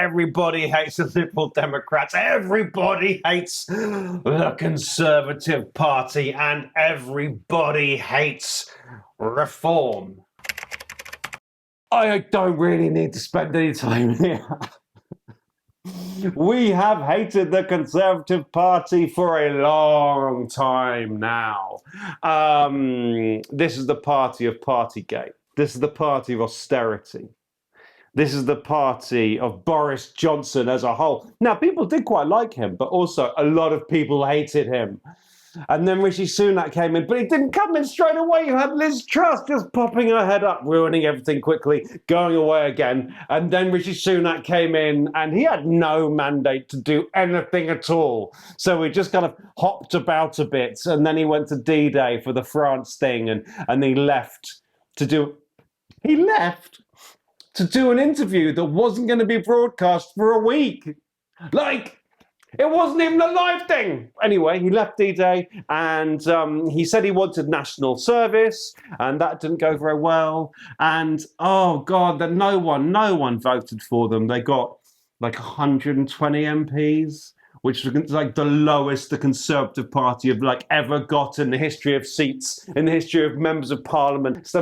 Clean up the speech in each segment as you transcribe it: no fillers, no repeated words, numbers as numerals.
Everybody hates the Liberal Democrats. Everybody hates the Conservative Party. And everybody hates reform. I don't really need to spend any time here. We have hated the Conservative Party for a long time now. This is the party of Partygate. This is the party of austerity. This is the party of Boris Johnson as a whole. Now, people did quite like him, but also a lot of people hated him. And then Rishi Sunak came in, but he didn't come in straight away. You had Liz Truss just popping her head up, ruining everything quickly, going away again. And then Rishi Sunak came in, and he had no mandate to do anything at all. So he just kind of hopped about a bit, and then he went to D-Day for the France thing, and he left to do... He left to do an interview that wasn't going to be broadcast for a week. Like... It wasn't even a live thing. Anyway, he left D-Day and he said he wanted national service, and that didn't go very well. And oh God, that no one voted for them. They got like 120 MPs, which was like the lowest the Conservative Party have like ever got in the history of seats, in the history of members of Parliament. It's the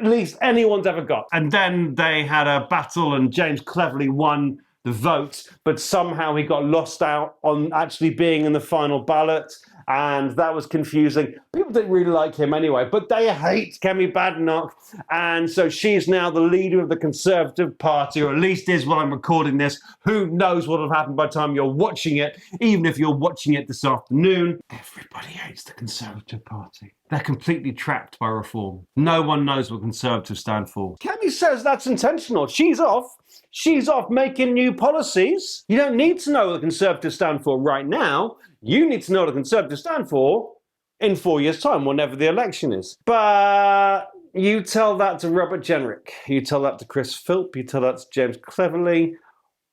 least anyone's ever got. And then they had a battle, and James cleverly won the vote, but somehow he got lost out on actually being in the final ballot, and that was confusing. People didn't really like him anyway, but they hate Kemi Badenoch, and so she's now the leader of the Conservative Party, or at least is while I'm recording this. Who knows what will happen by the time you're watching it, even if you're watching it this afternoon. Everybody hates the Conservative Party. They're completely trapped by reform. No one knows what Conservatives stand for. Kemi says that's intentional. She's off making new policies. You don't need to know what the Conservatives stand for right now. You need to know what the Conservatives stand for in 4 years' time, whenever the election is. But you tell that to Robert Jenrick, you tell that to Chris Philp, you tell that to James Cleverly,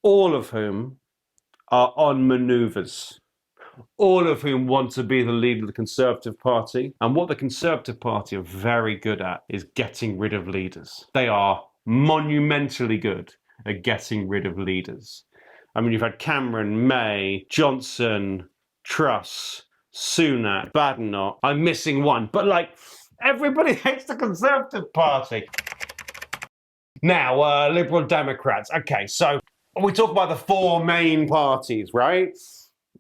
all of whom are on manoeuvres. All of whom want to be the leader of the Conservative Party. And what the Conservative Party are very good at is getting rid of leaders. They are monumentally good at getting rid of leaders. I mean, you've had Cameron, May, Johnson, Truss, Sunak, Badenoch. I'm missing one, but like, everybody hates the Conservative Party. Now, Liberal Democrats. Okay, so we talk about the four main parties, right?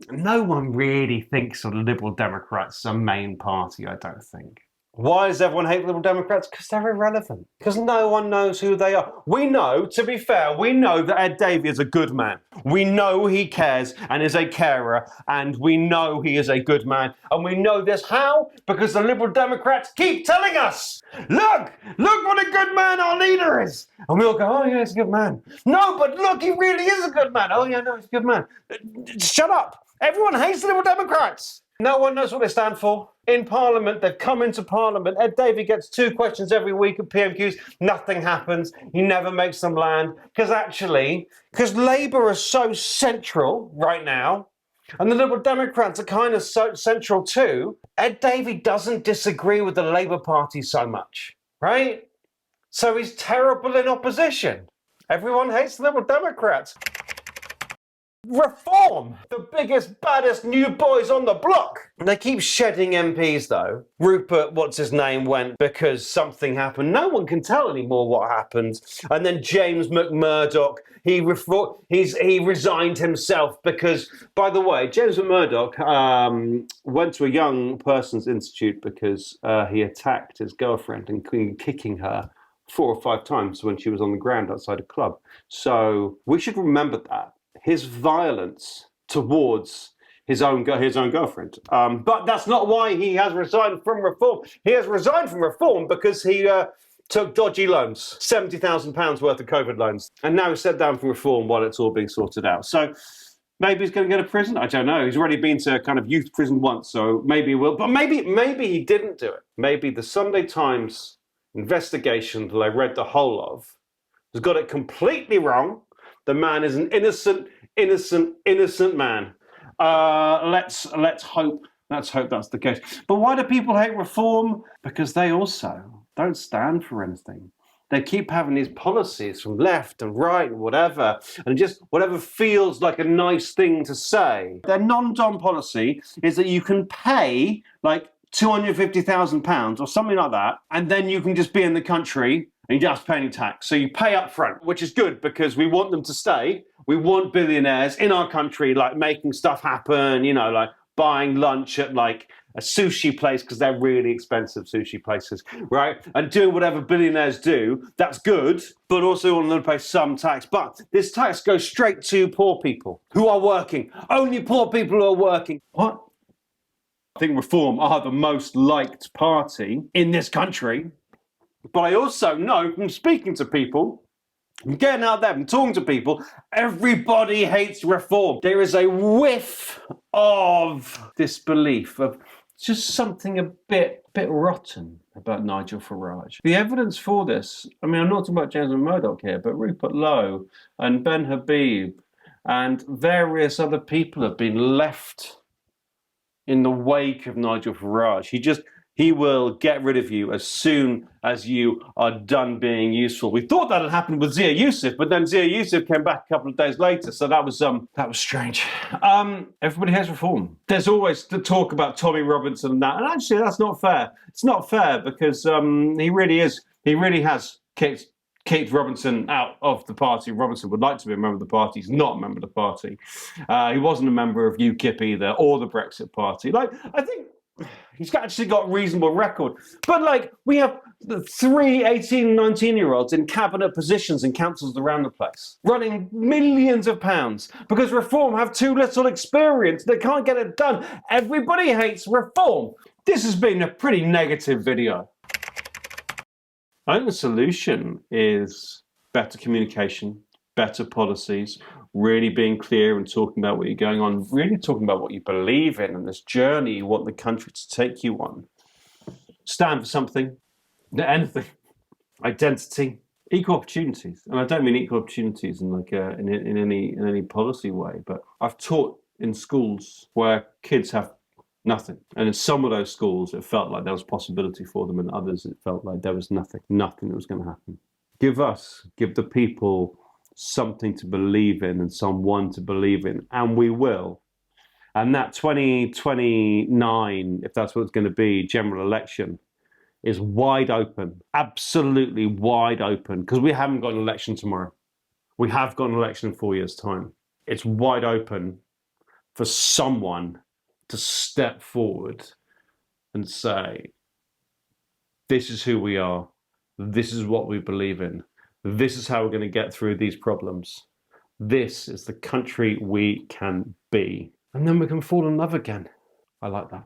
No one really thinks of the Liberal Democrats a main party, I don't think. Why does everyone hate Liberal Democrats? Because they're irrelevant. Because no one knows who they are. We know, to be fair, we know that Ed Davey is a good man. We know he cares and is a carer, and we know he is a good man. And we know this how? Because the Liberal Democrats keep telling us, look what a good man our leader is. And we all go, oh yeah, he's a good man. No, but look, he really is a good man. Oh yeah, no, he's a good man. Shut up. Everyone hates the Liberal Democrats. No one knows what they stand for. In Parliament, they've come into Parliament. Ed Davey gets 2 questions every week at PMQs. Nothing happens. He never makes them land. Because Labour are so central right now, and the Liberal Democrats are kind of so central too, Ed Davey doesn't disagree with the Labour Party so much, right? So he's terrible in opposition. Everyone hates the Liberal Democrats. Reform! The biggest, baddest new boys on the block! They keep shedding MPs though. Rupert, what's his name, went because something happened. No one can tell anymore what happened. And then James McMurdoch, he resigned himself because, by the way, James McMurdoch went to a young person's institute because he attacked his girlfriend and kicking her 4 or 5 times when she was on the ground outside a club. So we should remember that. His violence towards his own girlfriend. But that's not why he has resigned from Reform. He has resigned from Reform because he took dodgy loans, £70,000 worth of COVID loans. And now he's stepped down from Reform while it's all being sorted out. So maybe he's going to go to prison. I don't know. He's already been to kind of youth prison once, so maybe he will. But maybe he didn't do it. Maybe the Sunday Times investigation that I read the whole of has got it completely wrong. The man is an innocent man. Let's hope that's the case. But why do people hate Reform? Because they also don't stand for anything. they keep having these policies from left and right and whatever, and just whatever feels like a nice thing to say. Their non-dom policy is that you can pay like £250,000 or something like that, and then you can just be in the country and you just pay any tax. So you pay up front, which is good because we want them to stay. We want billionaires in our country, like making stuff happen, you know, like buying lunch at like a sushi place because they're really expensive sushi places, right? And doing whatever billionaires do. That's good, but also want them to pay some tax. But this tax goes straight to poor people who are working. Only poor people who are working. What? I think Reform are the most liked party in this country. But I also know from speaking to people, from getting out there and talking to people, everybody hates Reform. There is a whiff of disbelief, of just something a bit rotten about Nigel Farage. The evidence for this, I mean, I'm not talking about James Murdoch here, but Rupert Lowe and Ben Habib and various other people have been left in the wake of Nigel Farage. He will get rid of you as soon as you are done being useful. We thought that had happened with Zia Yusuf, but then Zia Yusuf came back a couple of days later, so that was strange. Everybody hates Reform. There's always the talk about Tommy Robinson and that, and actually that's not fair. It's not fair because he really has kicked Robinson out of the party. Robinson would like to be a member of the party. He's not a member of the party. He wasn't a member of UKIP either, or the Brexit Party. Like, I think he's actually got a reasonable record. But like, we have the 3 18, 19-year-olds in cabinet positions in councils around the place, running millions of pounds because Reform have too little experience. They can't get it done. Everybody hates Reform. This has been a pretty negative video. I think the solution is better communication, better policies, really being clear and talking about what you're going on, really talking about what you believe in and this journey you want the country to take you on. Stand for something, anything, identity, equal opportunities. And I don't mean equal opportunities in like in any policy way, but I've taught in schools where kids have nothing. And in some of those schools, it felt like there was possibility for them, and others, it felt like there was nothing that was going to happen. Give the people something to believe in and someone to believe in, and we will. And that 2029, if that's what it's going to be, general election, is wide open, absolutely wide open, because we haven't got an election tomorrow. We have got an election in 4 years' time. It's wide open for someone to step forward and say, this is who we are, this is what we believe in, this is how we're going to get through these problems, this is the country we can be. And then we can fall in love again. I like that.